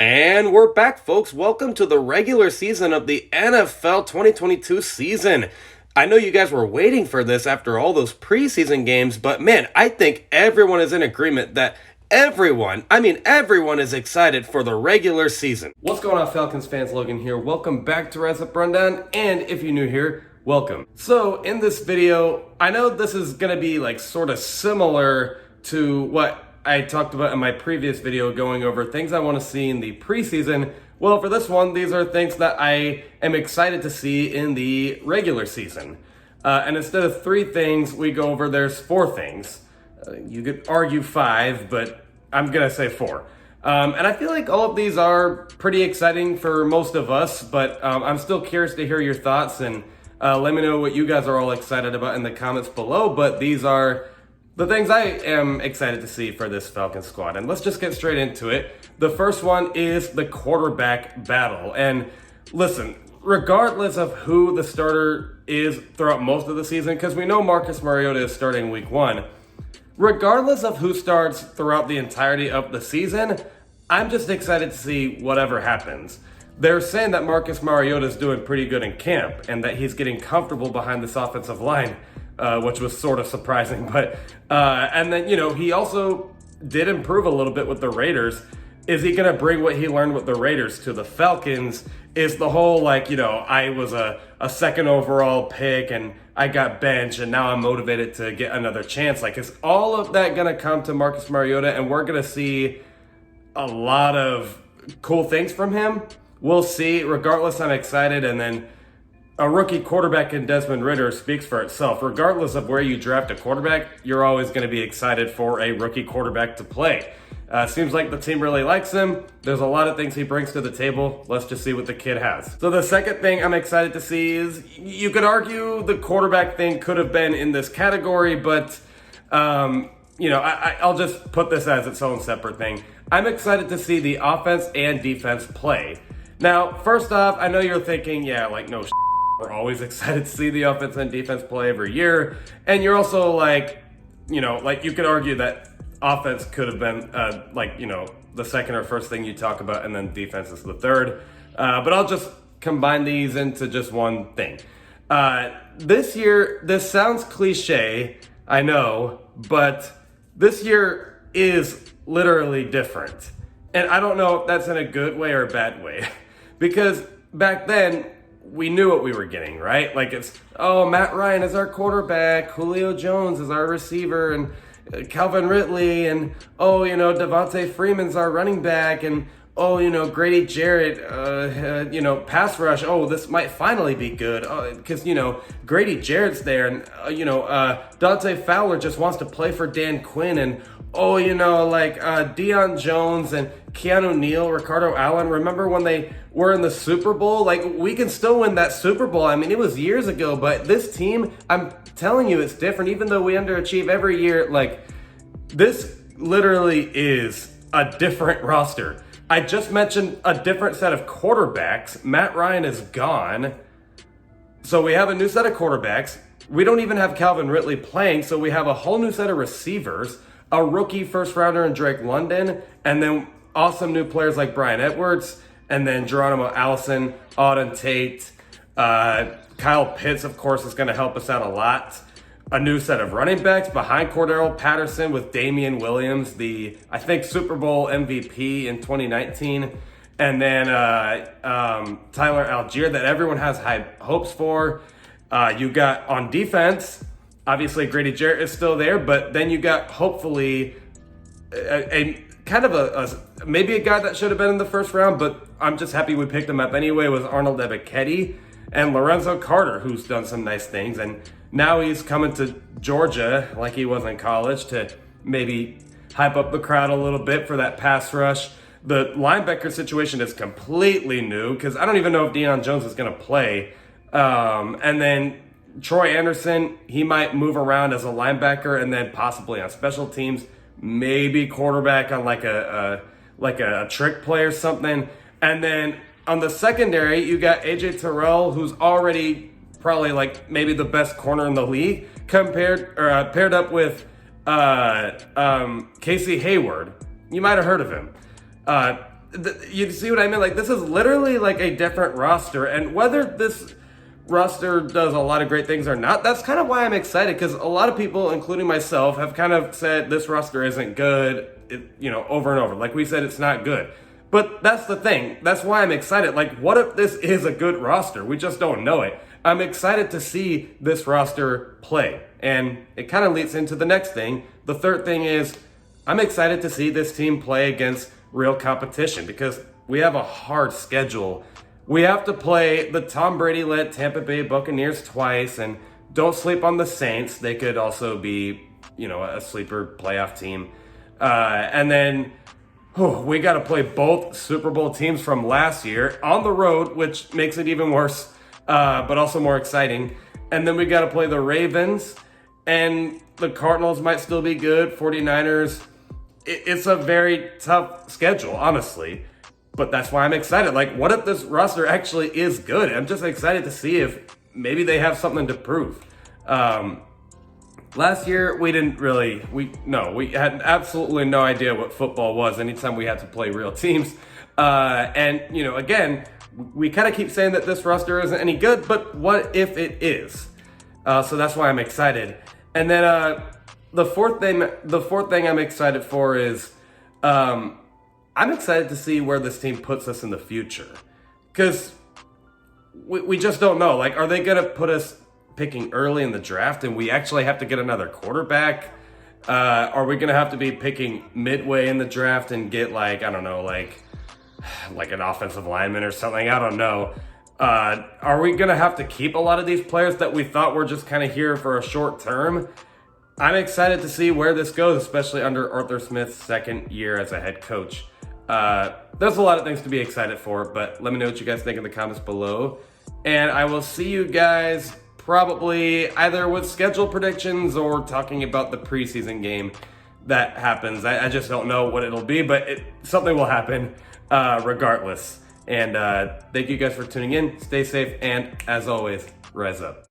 And we're back, folks. Welcome to the regular season of the NFL 2022 season. I know you guys were waiting for this after all those preseason games, but man, I think everyone is in agreement that everyone is excited for the regular season. What's going on, Falcons fans? Logan here. Welcome back to Rise Up Rundown, and if you're new here, welcome. So in this video, I know this is going to be like sort of similar to what I talked about in my previous video, going over things I want to see in the preseason. Well, for this one, these are things that I am excited to see in the regular season. And instead of 3 things we go over, there's 4 things. You could argue 5, but I'm going to say 4. And I feel like all of these are pretty exciting for most of us, but I'm still curious to hear your thoughts, and let me know what you guys are all excited about in the comments below. But these are the things I am excited to see for this Falcons squad. And let's just get straight into it. The first one is the quarterback battle. And listen, regardless of who the starter is throughout most of the season, because we know Marcus Mariota is starting week 1, regardless of who starts throughout the entirety of the season, I'm just excited to see whatever happens. They're saying that Marcus Mariota is doing pretty good in camp and that he's getting comfortable behind this offensive line, which was sort of surprising. But and then, he also did improve a little bit with the Raiders. Is he going to bring what he learned with the Raiders to the Falcons? Is the whole, I was a second overall pick and I got benched and now I'm motivated to get another chance. Is all of that going to come to Marcus Mariota and we're going to see a lot of cool things from him? We'll see. Regardless, I'm excited. And then a rookie quarterback in Desmond Ridder speaks for itself. Regardless of where you draft a quarterback, you're always going to be excited for a rookie quarterback to play. Seems like the team really likes him. There's a lot of things he brings to the table. Let's just see what the kid has. So the second thing I'm excited to see is, you could argue the quarterback thing could have been in this category, but I'll just put this as its own separate thing. I'm excited to see the offense and defense play. Now, first off, I know you're thinking, we're always excited to see the offense and defense play every year. And you're also you could argue that offense could have been the second or first thing you talk about, and then defense is the third. But I'll just combine these into just one thing. This year, this sounds cliche, I know, but this year is literally different. And I don't know if that's in a good way or a bad way. Because back then, we knew what we were getting, right? Matt Ryan is our quarterback, Julio Jones is our receiver, and Calvin Ridley, and Devontae Freeman's our running back, and Grady Jarrett, pass rush. This might finally be good because Grady Jarrett's there, and Dante Fowler just wants to play for Dan Quinn, and Deion Jones and Keanu Neal, Ricardo Allen. Remember when they were in the Super Bowl? We can still win that Super Bowl. I mean, it was years ago, but this team, I'm telling you, it's different. Even though we underachieve every year, this literally is a different roster. I just mentioned a different set of quarterbacks. Matt Ryan is gone. So we have a new set of quarterbacks. We don't even have Calvin Ridley playing, so we have a whole new set of receivers, a rookie first rounder in Drake London, and then awesome new players like Brian Edwards, and then Geronimo Allison, Auden Tate, Kyle Pitts, of course, is going to help us out a lot. A new set of running backs behind Cordero Patterson with Damian Williams, I think Super Bowl MVP in 2019. And then Tyler Algier that everyone has high hopes for. You got on defense, obviously Grady Jarrett is still there, but then you got hopefully maybe a guy that should have been in the first round, but I'm just happy we picked him up anyway, was Arnold Ebiketie and Lorenzo Carter, who's done some nice things. And now he's coming to Georgia like he was in college to maybe hype up the crowd a little bit for that pass rush. The linebacker situation is completely new because I don't even know if Deion Jones is going to play. And then Troy Anderson, he might move around as a linebacker and then possibly on special teams, maybe quarterback on like a trick play or something. And then on the secondary, you got AJ Terrell, who's already probably maybe the best corner in the league, paired up with Casey Hayward. You might have heard of him. You see what I mean? Like, this is literally like a different roster, and whether this roster does a lot of great things or not, that's kind of why I'm excited, because a lot of people, including myself, have kind of said this roster isn't good, over and over. Like we said, it's not good. But that's the thing. That's why I'm excited. Like, what if this is a good roster? We just don't know it. I'm excited to see this roster play. And it kind of leads into the next thing. The third thing is I'm excited to see this team play against real competition, because we have a hard schedule. We have to play the Tom Brady-led Tampa Bay Buccaneers twice, and don't sleep on the Saints. They could also be, a sleeper playoff team. And then we got to play both Super Bowl teams from last year on the road, which makes it even worse, but also more exciting. And then we got to play the Ravens, and the Cardinals might still be good, 49ers. It's a very tough schedule, honestly. But that's why I'm excited. Like, what if this roster actually is good? I'm just excited to see if maybe they have something to prove. Last year, we had absolutely no idea what football was anytime we had to play real teams. And, again, we kind of keep saying that this roster isn't any good, but what if it is? So that's why I'm excited. And then the fourth thing I'm excited for is I'm excited to see where this team puts us in the future, because we just don't know. Like, are they going to put us picking early in the draft and we actually have to get another quarterback? Are we going to have to be picking midway in the draft and get like an offensive lineman or something? I don't know. Are we going to have to keep a lot of these players that we thought were just kind of here for a short term? I'm excited to see where this goes, especially under Arthur Smith's second year as a head coach. There's a lot of things to be excited for, but let me know what you guys think in the comments below. And I will see you guys probably either with schedule predictions or talking about the preseason game that happens. I just don't know what it'll be, but something will happen regardless. And thank you guys for tuning in. Stay safe, and as always, rise up.